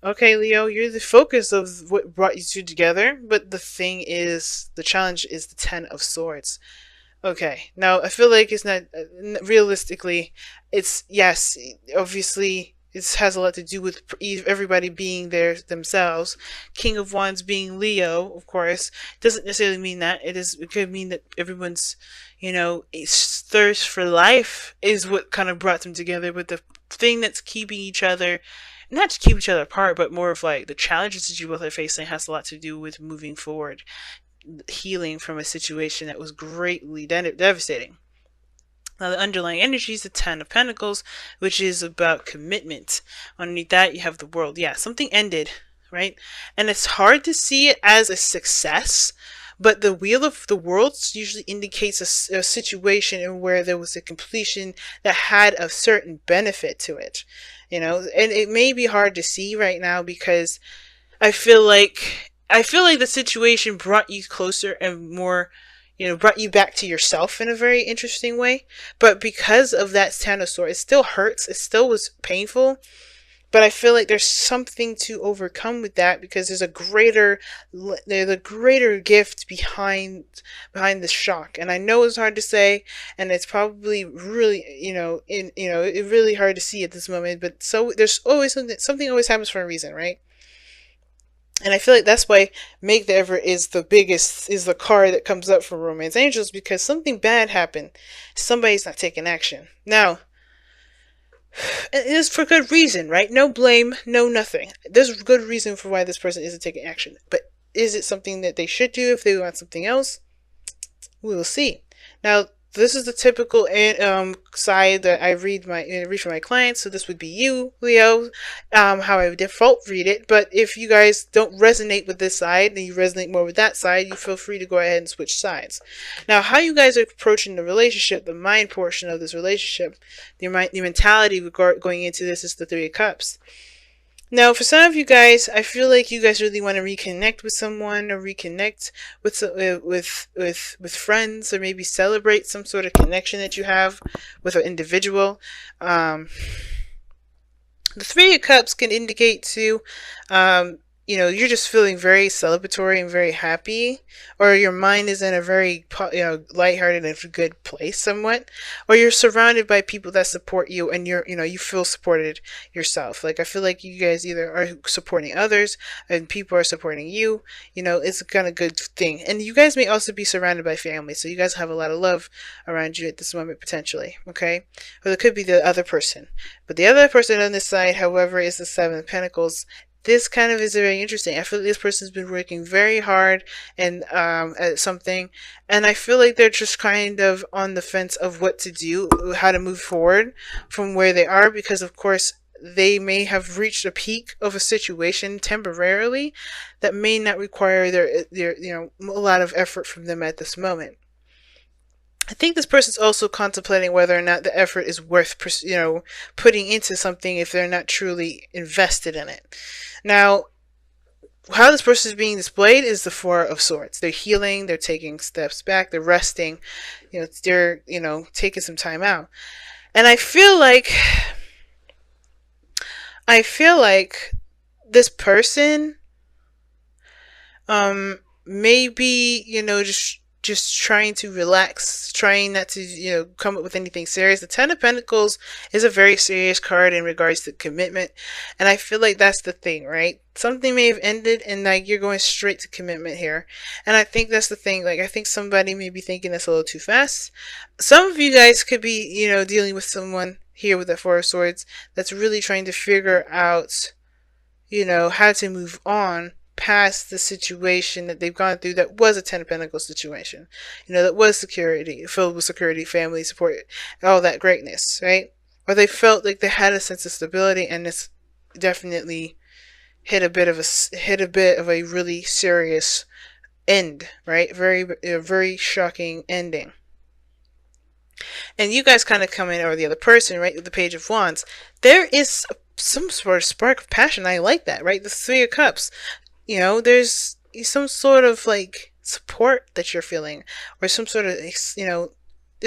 Okay, Leo, you're the focus of what brought you two together, but the thing is, the challenge is the Ten of Swords. Okay, now I feel like it's not realistically. It's yes, obviously it has a lot to do with everybody being there themselves. King of Wands being Leo, of course, doesn't necessarily mean that. It could mean that everyone's, thirst for life is what kind of brought them together. But the thing that's keeping each other, not to keep each other apart, but more of like the challenges that you both are facing, has a lot to do with moving forward, healing from a situation that was greatly devastating. Now, the underlying energy is the Ten of Pentacles, which is about commitment. Underneath that, you have the World. Yeah, something ended, right? And it's hard to see it as a success, but the Wheel of the Worlds usually indicates a situation in where there was a completion that had a certain benefit to it. And it may be hard to see right now because I feel like the situation brought you closer and more, brought you back to yourself in a very interesting way. But because of that Ten of Swords, it still hurts. It still was painful. But I feel like there's something to overcome with that because there's a greater gift behind the shock. And I know it's hard to say, and it's probably really, it's really hard to see at this moment. But so there's always something always happens for a reason, right? And I feel like that's why Make the Effort is the card that comes up for Romance Angels, because something bad happened. Somebody's not taking action. Now, it is for good reason, right? No blame, no nothing. There's a good reason for why this person isn't taking action. But is it something that they should do if they want something else? We will see. Now, this is the typical side that I read for my clients. So this would be you, Leo, how I would default read it. But if you guys don't resonate with this side and you resonate more with that side, you feel free to go ahead and switch sides. Now, how you guys are approaching the relationship, the mind portion of this relationship, the mentality going into this is the Three of Cups. Now, for some of you guys, I feel like you guys really want to reconnect with someone, or reconnect with friends, or maybe celebrate some sort of connection that you have with an individual. The Three of Cups can indicate to you're just feeling very celebratory and very happy, or your mind is in a very, lighthearted and good place somewhat, or you're surrounded by people that support you and you feel supported yourself. Like, I feel like you guys either are supporting others and people are supporting you. It's a kind of good thing. And you guys may also be surrounded by family, so you guys have a lot of love around you at this moment, potentially, okay? Or it could be the other person. But the other person on this side, however, is the Seven of Pentacles. This kind of is very interesting. I feel like this person's been working very hard and at something, and I feel like they're just kind of on the fence of what to do, how to move forward from where they are, because of course they may have reached a peak of a situation temporarily that may not require their a lot of effort from them at this moment. I think this person's also contemplating whether or not the effort is worth, putting into something if they're not truly invested in it. Now, how this person is being displayed is the Four of Swords. They're healing, they're taking steps back, they're resting, they're, taking some time out. And I feel like this person, maybe, just trying to relax, trying not to, come up with anything serious. The Ten of Pentacles is a very serious card in regards to commitment. And I feel like that's the thing, right? Something may have ended and like you're going straight to commitment here. And I think that's the thing. Like, I think somebody may be thinking that's a little too fast. Some of you guys could be, dealing with someone here with that Four of Swords that's really trying to figure out, how to move on past the situation that they've gone through that was a Ten of Pentacles situation. That was security, filled with security, family support, all that greatness, right? Or they felt like they had a sense of stability, and it's definitely hit a bit of a really serious end, right? A very shocking ending. And you guys kind of come in, or the other person, right, with the Page of Wands. There is some sort of spark of passion. I like that, right? The Three of Cups. There's some sort of like support that you're feeling, or some sort of,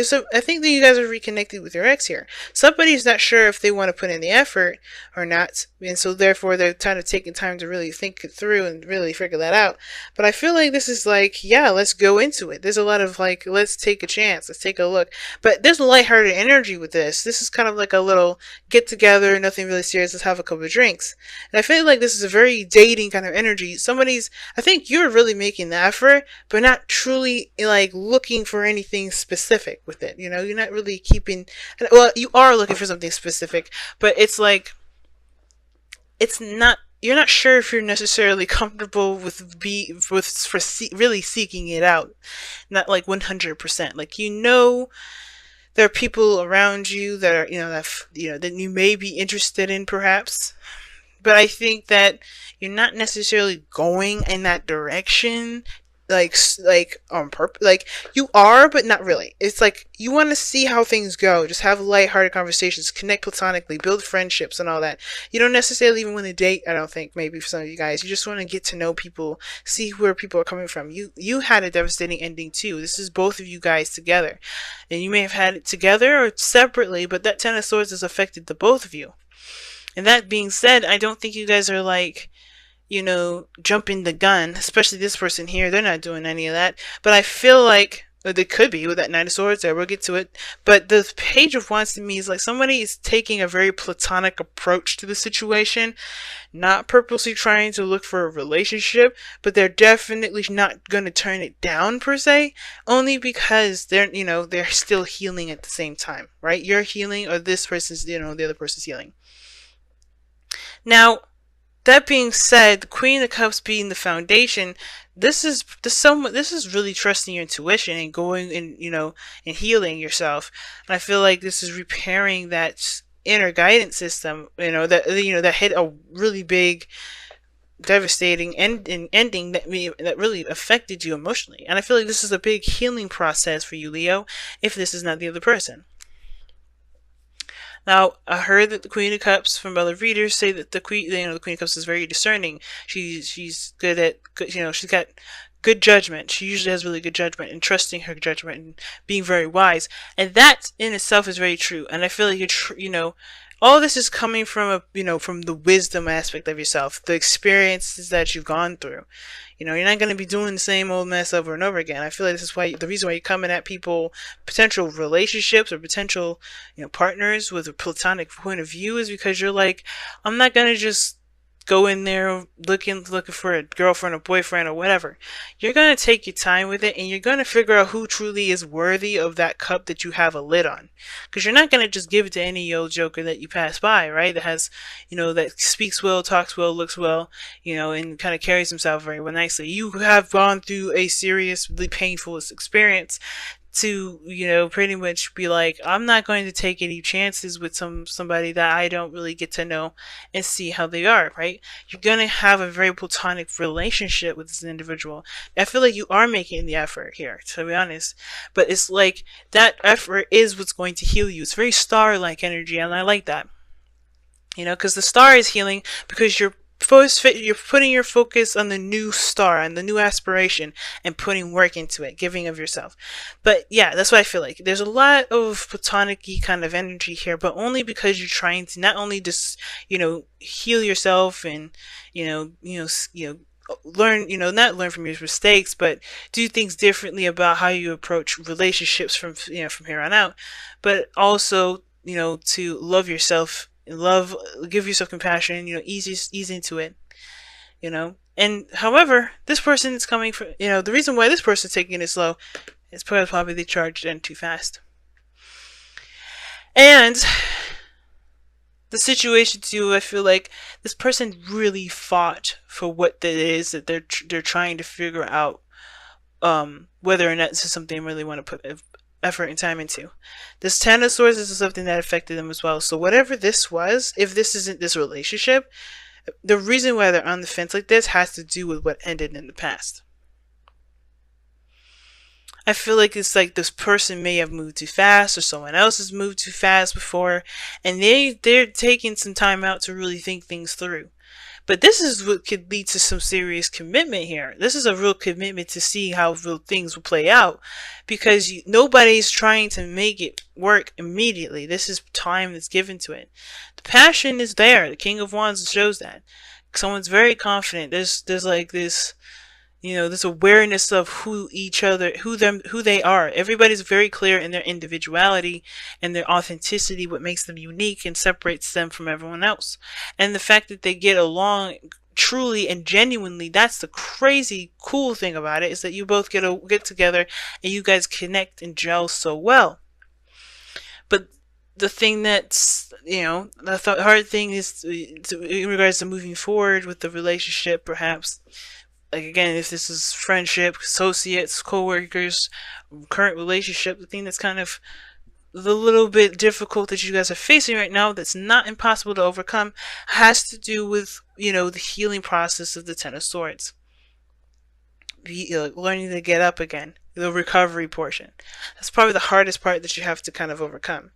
so I think that you guys are reconnected with your ex here. Somebody's not sure if they want to put in the effort or not, and so therefore they're kind of taking time to really think it through and really figure that out. But I feel like this is like, yeah, let's go into it. There's a lot of like, let's take a chance, let's take a look. But there's a lighthearted energy with this. This is kind of like a little get together, nothing really serious. Let's have a couple of drinks. And I feel like this is a very dating kind of energy. I think you're really making the effort, but not truly like looking for anything specific with it. You know, you're not really keeping, well, you are looking for something specific, but it's like, it's not, you're not sure if you're necessarily comfortable with really seeking it out. Not like 100%. Like, you know, there are people around you that are, that you may be interested in perhaps, but I think that you're not necessarily going in that direction, like on purpose. Like, you are, but not really. It's like you want to see how things go. Just have lighthearted conversations, connect platonically, build friendships, and all that. You don't necessarily even want to date. I don't think, maybe for some of you guys, you just want to get to know people, see where people are coming from. You had a devastating ending too. This is both of you guys together, and you may have had it together or separately, but that Ten of Swords has affected the both of you. And that being said, I don't think you guys are like, jumping the gun, especially this person here. They're not doing any of that. But I feel like, they could be with that Knight of Swords there. We'll get to it. But the Page of Wands to me is like somebody is taking a very platonic approach to the situation, not purposely trying to look for a relationship, but they're definitely not going to turn it down per se, only because they're still healing at the same time, right? You're healing, or this person's, the other person's healing. Now, that being said, the Queen of Cups being the foundation, this is really trusting your intuition and going and healing yourself. And I feel like this is repairing that inner guidance system, that hit a really big, devastating ending that really affected you emotionally. And I feel like this is a big healing process for you, Leo, if this is not the other person. Now, I heard that the Queen of Cups, from other readers, say that the Queen of Cups is very discerning. She's good at, she's got good judgment. She usually has really good judgment, and trusting her judgment and being very wise. And that in itself is very true. And I feel like all this is coming from from the wisdom aspect of yourself, the experiences that you've gone through. You're not going to be doing the same old mess over and over again. I feel like this is the reason why you're coming at people, potential relationships or potential, partners with a platonic point of view, is because you're like, I'm not going to just go in there looking for a girlfriend or boyfriend or whatever. You're going to take your time with it, and you're going to figure out who truly is worthy of that cup that you have a lid on. Because you're not going to just give it to any old joker that you pass by, right? That has, that speaks well, talks well, looks well, and kind of carries himself very well nicely. You have gone through a seriously painful experience to pretty much be like, I'm not going to take any chances with somebody that I don't really get to know and see how they are, right? You're gonna have a very platonic relationship with this individual. I feel like you are making the effort here, to be honest, but it's like that effort is what's going to heal you. It's very star-like energy, and I like that, because the star is healing because you're putting your focus on the new star and the new aspiration and putting work into it, giving of yourself. But yeah, that's what I feel like. There's a lot of platonic-y kind of energy here, but only because you're trying to not only just, heal yourself and, learn, not learn from your mistakes, but do things differently about how you approach relationships from here on out, but also, to love yourself, give yourself compassion, ease into it, and however, this person is coming from, the reason why this person is taking it slow is because probably they charged in too fast. And the situation too, I feel like this person really fought for what it is that they're trying to figure out, whether or not this is something they really want to put effort and time into. This Ten of Swords is something that affected them as well. So whatever this was, if this isn't this relationship, the reason why they're on the fence like this has to do with what ended in the past. I feel like it's like this person may have moved too fast, or someone else has moved too fast before, and they're taking some time out to really think things through. But this is what could lead to some serious commitment here. This is a real commitment to see how real things will play out, because nobody's trying to make it work immediately. This is time that's given to it. The passion is there. The King of Wands shows that. Someone's very confident. There's like this, this awareness of who they are. Everybody's very clear in their individuality and their authenticity, what makes them unique and separates them from everyone else. And the fact that they get along truly and genuinely, that's the crazy cool thing about it, is that you both get together and you guys connect and gel so well. But the thing that's, the hard thing is in regards to moving forward with the relationship, perhaps, like, again, if this is friendship, associates, co-workers, current relationship, the thing that's kind of the little bit difficult that you guys are facing right now, that's not impossible to overcome, has to do with, the healing process of the Ten of Swords. Learning to get up again, the recovery portion. That's probably the hardest part that you have to kind of overcome.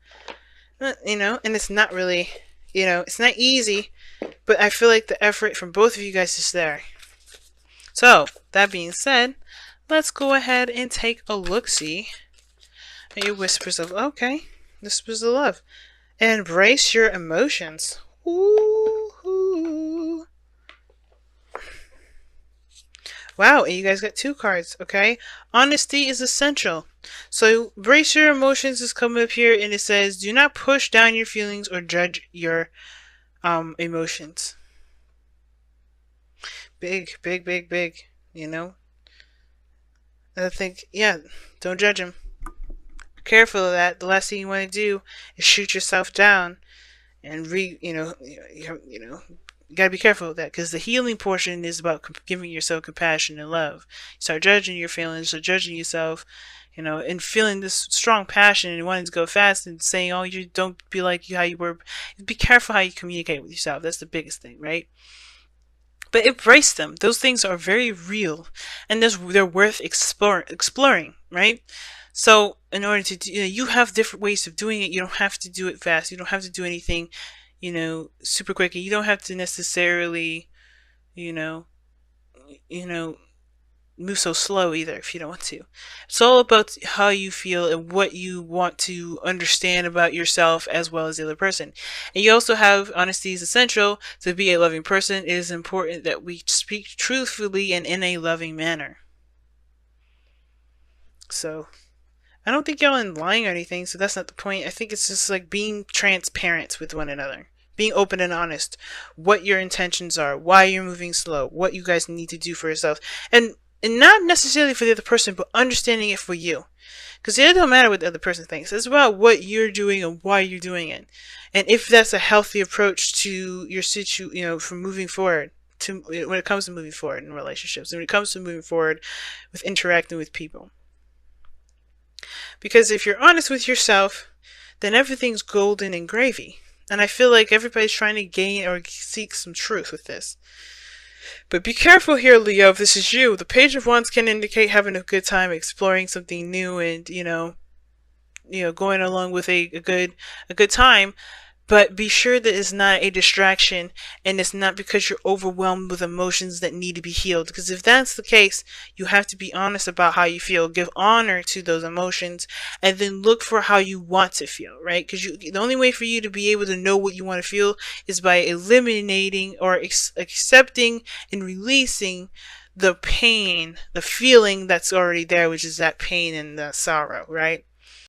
And it's not really, it's not easy, but I feel like the effort from both of you guys is there. So, that being said, let's go ahead and take a look-see at your whispers of, whispers of love. And embrace your emotions. Ooh. Wow, and you guys got 2 cards, okay? Honesty is essential. So, embrace your emotions is coming up here, and it says, do not push down your feelings or judge your emotions. Big. I think, don't judge him. Be careful of that. The last thing you want to do is shoot yourself down, and you gotta be careful of that, because the healing portion is about giving yourself compassion and love. You start judging your feelings, or judging yourself, and feeling this strong passion and wanting to go fast and saying, oh, you don't be like how you were. Be careful how you communicate with yourself. That's the biggest thing, right? But embrace them. Those things are very real, and they're worth exploring, right? So in order to do, you have different ways of doing it. You don't have to do it fast. You don't have to do anything, super quick. You don't have to necessarily, move so slow either if you don't want to. It's all about how you feel and what you want to understand about yourself as well as the other person. And you also have honesty is essential to be a loving person. It is important that we speak truthfully and in a loving manner. So I don't think y'all are lying or anything, so that's not the point. I think it's just like being transparent with one another. Being open and honest. What your intentions are. Why you're moving slow. What you guys need to do for yourself. And not necessarily for the other person, but understanding it for you. Because it don't matter what the other person thinks. It's about what you're doing and why you're doing it. And if that's a healthy approach to your for moving forward. When it comes to moving forward in relationships. And when it comes to moving forward with interacting with people. Because if you're honest with yourself, then everything's golden and gravy. And I feel like everybody's trying to gain or seek some truth with this. But be careful here, Leo, if this is you. The Page of Wands can indicate having a good time, exploring something new, and, going along with a good time. But be sure that it's not a distraction, and it's not because you're overwhelmed with emotions that need to be healed. Because if that's the case, you have to be honest about how you feel. Give honor to those emotions, and then look for how you want to feel, right? Because the only way for you to be able to know what you want to feel is by eliminating or accepting and releasing the pain, the feeling that's already there, which is that pain and the sorrow, right?